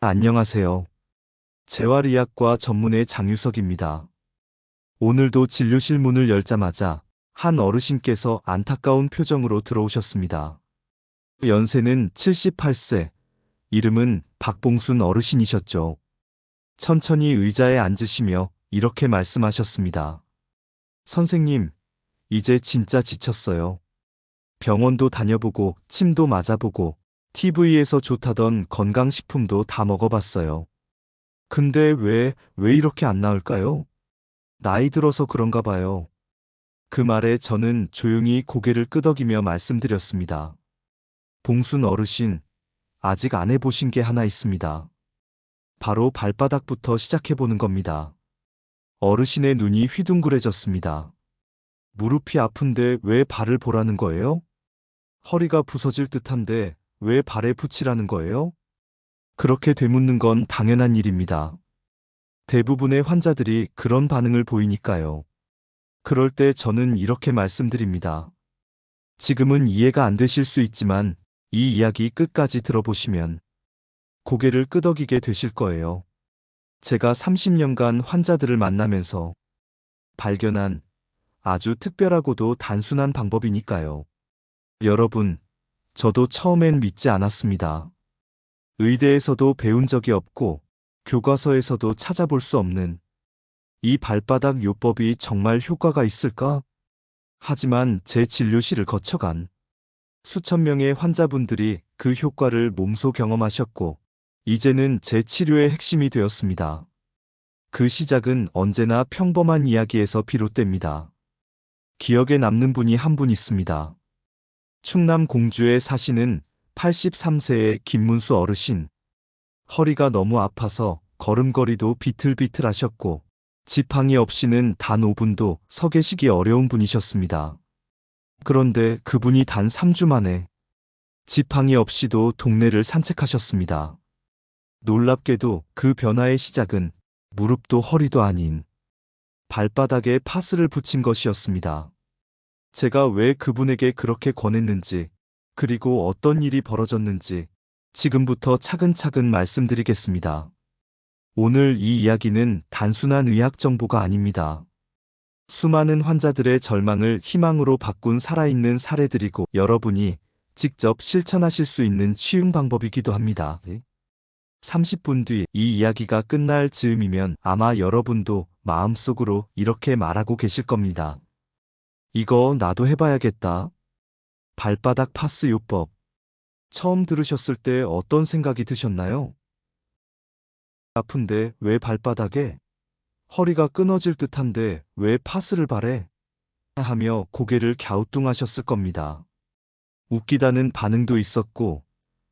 안녕하세요. 재활의학과 전문의 장유석입니다. 오늘도 진료실 문을 열자마자 한 어르신께서 안타까운 표정으로 들어오셨습니다. 연세는 78세, 이름은 박봉순 어르신이셨죠. 천천히 의자에 앉으시며 이렇게 말씀하셨습니다. 선생님, 이제 진짜 지쳤어요. 병원도 다녀보고 침도 맞아보고 TV에서 좋다던 건강식품도 다 먹어봤어요. 근데 왜 이렇게 안 나을까요? 나이 들어서 그런가 봐요. 그 말에 저는 조용히 고개를 끄덕이며 말씀드렸습니다. 봉순 어르신, 아직 안 해보신 게 하나 있습니다. 바로 발바닥부터 시작해보는 겁니다. 어르신의 눈이 휘둥그레졌습니다. 무릎이 아픈데 왜 발을 보라는 거예요? 허리가 부서질 듯한데 왜 발에 붙이라는 거예요? 그렇게 되묻는 건 당연한 일입니다. 대부분의 환자들이 그런 반응을 보이니까요. 그럴 때 저는 이렇게 말씀드립니다. 지금은 이해가 안 되실 수 있지만 이 이야기 끝까지 들어보시면 고개를 끄덕이게 되실 거예요. 제가 30년간 환자들을 만나면서 발견한 아주 특별하고도 단순한 방법이니까요. 여러분, 저도 처음엔 믿지 않았습니다. 의대에서도 배운 적이 없고 교과서에서도 찾아볼 수 없는 이 발바닥 요법이 정말 효과가 있을까? 하지만 제 진료실을 거쳐간 수천 명의 환자분들이 그 효과를 몸소 경험하셨고, 이제는 제 치료의 핵심이 되었습니다. 그 시작은 언제나 평범한 이야기에서 비롯됩니다. 기억에 남는 분이 한 분 있습니다. 충남 공주에 사시는 83세의 김문수 어르신. 허리가 너무 아파서 걸음걸이도 비틀비틀하셨고, 지팡이 없이는 단 5분도 서 계시기 어려운 분이셨습니다. 그런데 그분이 단 3주 만에 지팡이 없이도 동네를 산책하셨습니다. 놀랍게도 그 변화의 시작은 무릎도 허리도 아닌 발바닥에 파스를 붙인 것이었습니다. 제가 왜 그분에게 그렇게 권했는지, 그리고 어떤 일이 벌어졌는지 지금부터 차근차근 말씀드리겠습니다. 오늘 이 이야기는 단순한 의학 정보가 아닙니다. 수많은 환자들의 절망을 희망으로 바꾼 살아있는 사례들이고, 여러분이 직접 실천하실 수 있는 쉬운 방법이기도 합니다. 30분 뒤 이 이야기가 끝날 즈음이면 아마 여러분도 마음속으로 이렇게 말하고 계실 겁니다. 이거 나도 해봐야겠다. 발바닥 파스 요법. 처음 들으셨을 때 어떤 생각이 드셨나요? 아픈데 왜 발바닥에? 허리가 끊어질 듯한데 왜 파스를 바래? 하며 고개를 갸우뚱하셨을 겁니다. 웃기다는 반응도 있었고,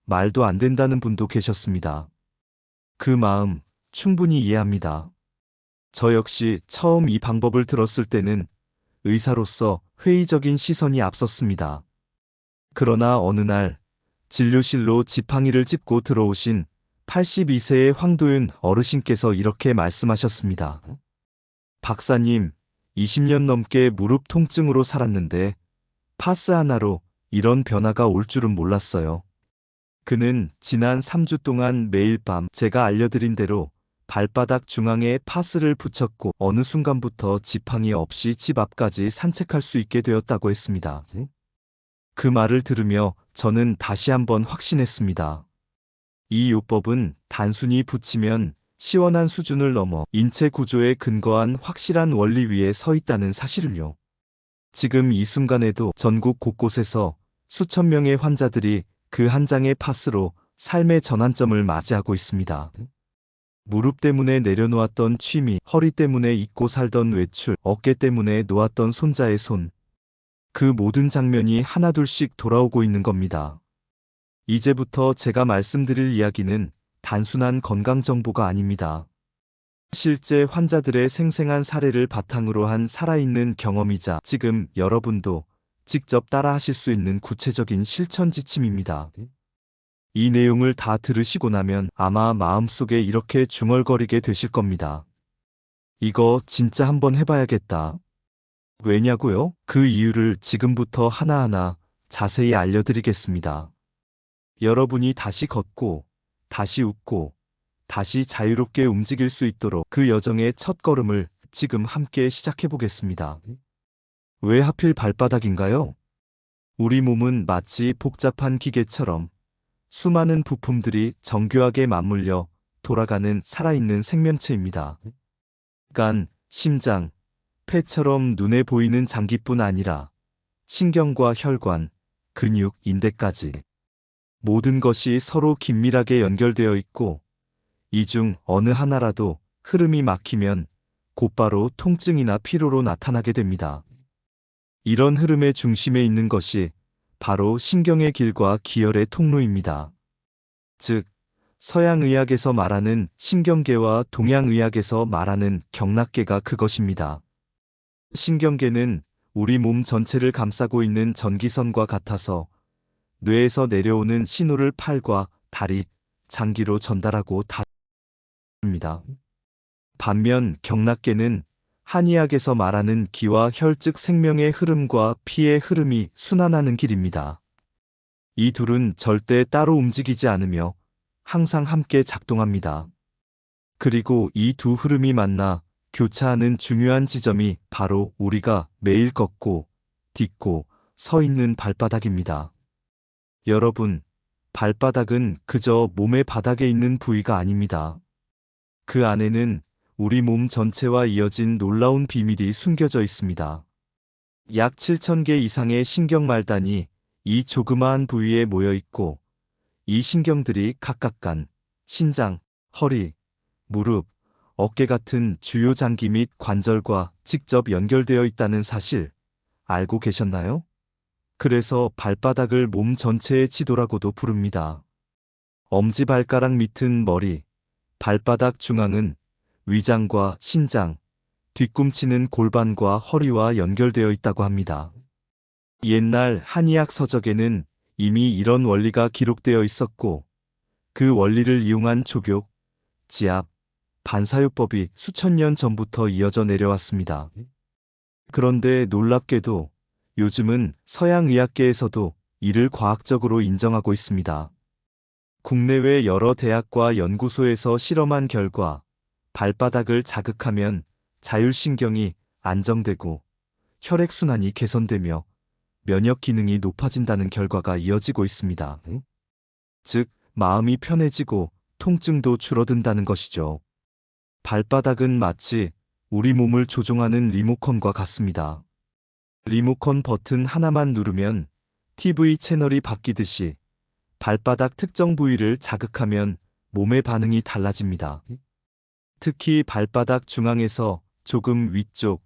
말도 안 된다는 분도 계셨습니다. 그 마음 충분히 이해합니다. 저 역시 처음 이 방법을 들었을 때는 의사로서 회의적인 시선이 앞섰습니다. 그러나 어느 날 진료실로 지팡이를 짚고 들어오신 82세의 황도윤 어르신께서 이렇게 말씀하셨습니다. 박사님, 20년 넘게 무릎 통증으로 살았는데 파스 하나로 이런 변화가 올 줄은 몰랐어요. 그는 지난 3주 동안 매일 밤 제가 알려드린 대로 발바닥 중앙에 파스를 붙였고, 어느 순간부터 지팡이 없이 집 앞까지 산책할 수 있게 되었다고 했습니다. 그 말을 들으며 저는 다시 한번 확신했습니다. 이 요법은 단순히 붙이면 시원한 수준을 넘어 인체 구조에 근거한 확실한 원리 위에 서 있다는 사실을요. 지금 이 순간에도 전국 곳곳에서 수천 명의 환자들이 그 한 장의 파스로 삶의 전환점을 맞이하고 있습니다. 무릎 때문에 내려놓았던 취미, 허리 때문에 잊고 살던 외출, 어깨 때문에 놓았던 손자의 손. 그 모든 장면이 하나둘씩 돌아오고 있는 겁니다. 이제부터 제가 말씀드릴 이야기는 단순한 건강 정보가 아닙니다. 실제 환자들의 생생한 사례를 바탕으로 한 살아있는 경험이자 지금 여러분도 직접 따라하실 수 있는 구체적인 실천 지침입니다. 이 내용을 다 들으시고 나면 아마 마음속에 이렇게 중얼거리게 되실 겁니다. 이거 진짜 한번 해봐야겠다. 왜냐고요? 그 이유를 지금부터 하나하나 자세히 알려드리겠습니다. 여러분이 다시 걷고, 다시 웃고, 다시 자유롭게 움직일 수 있도록 그 여정의 첫 걸음을 지금 함께 시작해 보겠습니다. 왜 하필 발바닥인가요? 우리 몸은 마치 복잡한 기계처럼 수많은 부품들이 정교하게 맞물려 돌아가는 살아있는 생명체입니다. 간, 심장, 폐처럼 눈에 보이는 장기뿐 아니라 신경과 혈관, 근육, 인대까지 모든 것이 서로 긴밀하게 연결되어 있고 이 중 어느 하나라도 흐름이 막히면 곧바로 통증이나 피로로 나타나게 됩니다. 이런 흐름의 중심에 있는 것이 바로 신경의 길과 기혈의 통로입니다. 즉, 서양의학에서 말하는 신경계와 동양의학에서 말하는 경락계가 그것입니다. 신경계는 우리 몸 전체를 감싸고 있는 전기선과 같아서 뇌에서 내려오는 신호를 팔과 다리, 장기로 전달하고 다닙니다. 반면 경락계는 한의학에서 말하는 기와 혈 즉 생명의 흐름과 피의 흐름이 순환하는 길입니다. 이 둘은 절대 따로 움직이지 않으며 항상 함께 작동합니다. 그리고 이 두 흐름이 만나 교차하는 중요한 지점이 바로 우리가 매일 걷고 딛고 서 있는 발바닥입니다. 여러분, 발바닥은 그저 몸의 바닥에 있는 부위가 아닙니다. 그 안에는 우리 몸 전체와 이어진 놀라운 비밀이 숨겨져 있습니다. 약 7,000개 이상의 신경말단이 이 조그마한 부위에 모여 있고 이 신경들이 각각 간, 신장, 허리, 무릎, 어깨 같은 주요 장기 및 관절과 직접 연결되어 있다는 사실 알고 계셨나요? 그래서 발바닥을 몸 전체의 지도라고도 부릅니다. 엄지발가락 밑은 머리, 발바닥 중앙은 위장과 신장, 뒤꿈치는 골반과 허리와 연결되어 있다고 합니다. 옛날 한의학 서적에는 이미 이런 원리가 기록되어 있었고 그 원리를 이용한 족욕, 지압, 반사요법이 수천 년 전부터 이어져 내려왔습니다. 그런데 놀랍게도 요즘은 서양의학계에서도 이를 과학적으로 인정하고 있습니다. 국내외 여러 대학과 연구소에서 실험한 결과 발바닥을 자극하면 자율신경이 안정되고 혈액순환이 개선되며 면역 기능이 높아진다는 결과가 이어지고 있습니다. 즉, 마음이 편해지고 통증도 줄어든다는 것이죠. 발바닥은 마치 우리 몸을 조종하는 리모컨과 같습니다. 리모컨 버튼 하나만 누르면 TV 채널이 바뀌듯이 발바닥 특정 부위를 자극하면 몸의 반응이 달라집니다. 특히 발바닥 중앙에서 조금 위쪽,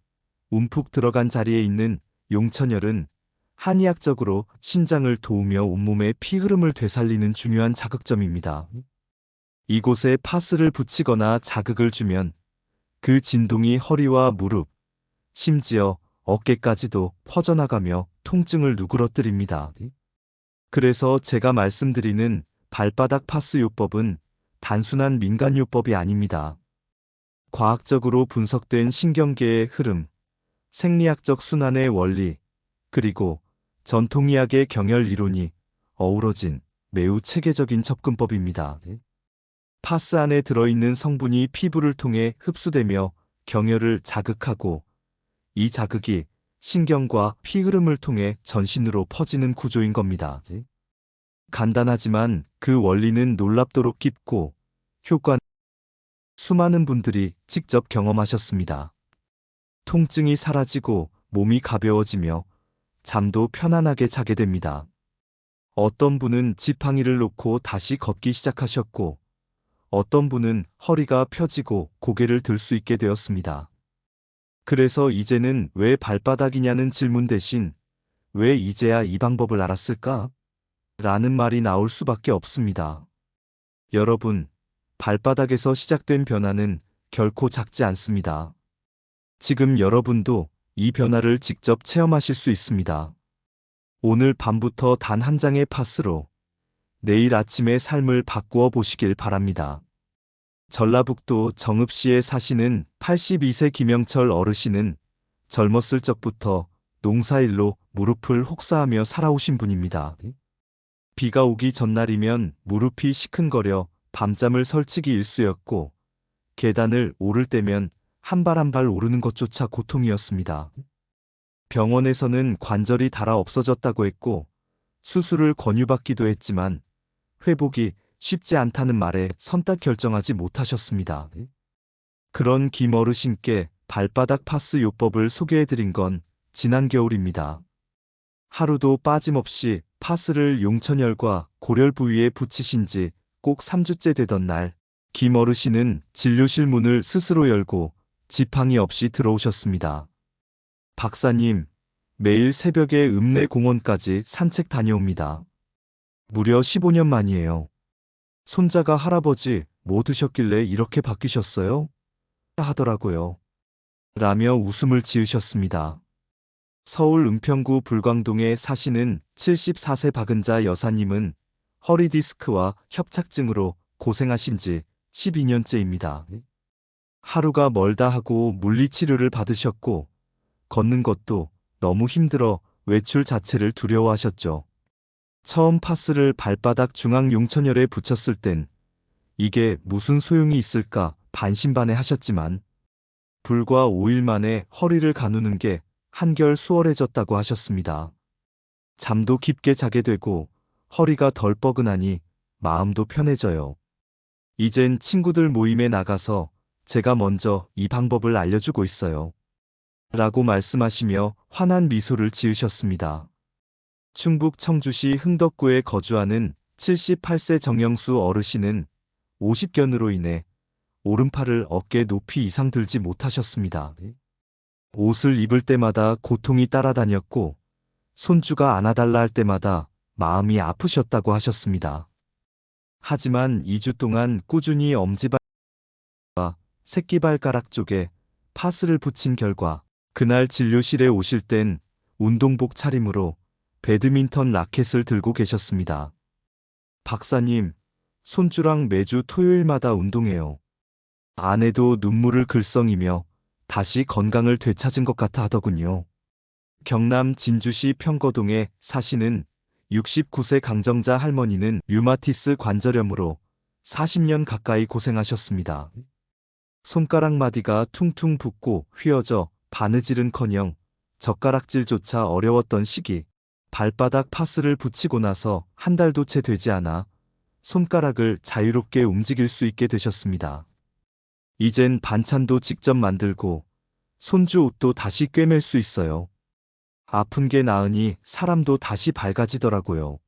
움푹 들어간 자리에 있는 용천혈은 한의학적으로 신장을 도우며 온몸의 피 흐름을 되살리는 중요한 자극점입니다. 이곳에 파스를 붙이거나 자극을 주면 그 진동이 허리와 무릎, 심지어 어깨까지도 퍼져나가며 통증을 누그러뜨립니다. 그래서 제가 말씀드리는 발바닥 파스 요법은 단순한 민간요법이 아닙니다. 과학적으로 분석된 신경계의 흐름, 생리학적 순환의 원리, 그리고 전통의학의 경혈 이론이 어우러진 매우 체계적인 접근법입니다. 파스 안에 들어있는 성분이 피부를 통해 흡수되며 경혈을 자극하고 이 자극이 신경과 피 흐름을 통해 전신으로 퍼지는 구조인 겁니다. 간단하지만 그 원리는 놀랍도록 깊고 효과는 수많은 분들이 직접 경험하셨습니다. 통증이 사라지고 몸이 가벼워지며 잠도 편안하게 자게 됩니다. 어떤 분은 지팡이를 놓고 다시 걷기 시작하셨고 어떤 분은 허리가 펴지고 고개를 들 수 있게 되었습니다. 그래서 이제는 왜 발바닥이냐는 질문 대신 왜 이제야 이 방법을 알았을까? 라는 말이 나올 수밖에 없습니다. 여러분, 발바닥에서 시작된 변화는 결코 작지 않습니다. 지금 여러분도 이 변화를 직접 체험하실 수 있습니다. 오늘 밤부터 단 한 장의 파스로 내일 아침의 삶을 바꾸어 보시길 바랍니다. 전라북도 정읍시에 사시는 82세 김영철 어르신은 젊었을 적부터 농사일로 무릎을 혹사하며 살아오신 분입니다. 비가 오기 전날이면 무릎이 시큰거려 밤잠을 설치기 일쑤였고 계단을 오를 때면 한 발 한 발 오르는 것조차 고통이었습니다. 병원에서는 관절이 닳아 없어졌다고 했고 수술을 권유받기도 했지만 회복이 쉽지 않다는 말에 선뜻 결정하지 못하셨습니다. 그런 김 어르신께 발바닥 파스 요법을 소개해드린 건 지난 겨울입니다. 하루도 빠짐없이 파스를 용천열과 고열 부위에 붙이신 지 꼭 3주째 되던 날, 김 어르신은 진료실 문을 스스로 열고 지팡이 없이 들어오셨습니다. 박사님, 매일 새벽에 읍내 공원까지 산책 다녀옵니다. 무려 15년 만이에요. 손자가 할아버지 뭐 드셨길래 이렇게 바뀌셨어요? 하더라고요. 라며 웃음을 지으셨습니다. 서울 은평구 불광동에 사시는 74세 박은자 여사님은 허리 디스크와 협착증으로 고생하신 지 12년째입니다. 하루가 멀다 하고 물리치료를 받으셨고 걷는 것도 너무 힘들어 외출 자체를 두려워하셨죠. 처음 파스를 발바닥 중앙 용천열에 붙였을 땐 이게 무슨 소용이 있을까 반신반의 하셨지만 불과 5일 만에 허리를 가누는 게 한결 수월해졌다고 하셨습니다. 잠도 깊게 자게 되고 허리가 덜 뻐근하니 마음도 편해져요. 이젠 친구들 모임에 나가서 제가 먼저 이 방법을 알려주고 있어요. 라고 말씀하시며 환한 미소를 지으셨습니다. 충북 청주시 흥덕구에 거주하는 78세 정영수 어르신은 50견으로 인해 오른팔을 어깨 높이 이상 들지 못하셨습니다. 옷을 입을 때마다 고통이 따라다녔고 손주가 안아달라 할 때마다 마음이 아프셨다고 하셨습니다. 하지만 2주 동안 꾸준히 엄지발과 새끼발가락 쪽에 파스를 붙인 결과 그날 진료실에 오실 땐 운동복 차림으로 배드민턴 라켓을 들고 계셨습니다. 박사님, 손주랑 매주 토요일마다 운동해요. 아내도 눈물을 글썽이며 다시 건강을 되찾은 것 같아 하더군요. 경남 진주시 평거동에 사시는 69세 강정자 할머니는 류마티스 관절염으로 40년 가까이 고생하셨습니다. 손가락 마디가 퉁퉁 붓고 휘어져 바느질은커녕 젓가락질조차 어려웠던 시기, 발바닥 파스를 붙이고 나서 한 달도 채 되지 않아 손가락을 자유롭게 움직일 수 있게 되셨습니다. 이젠 반찬도 직접 만들고 손주 옷도 다시 꿰맬 수 있어요. 아픈 게 나으니 사람도 다시 밝아지더라고요.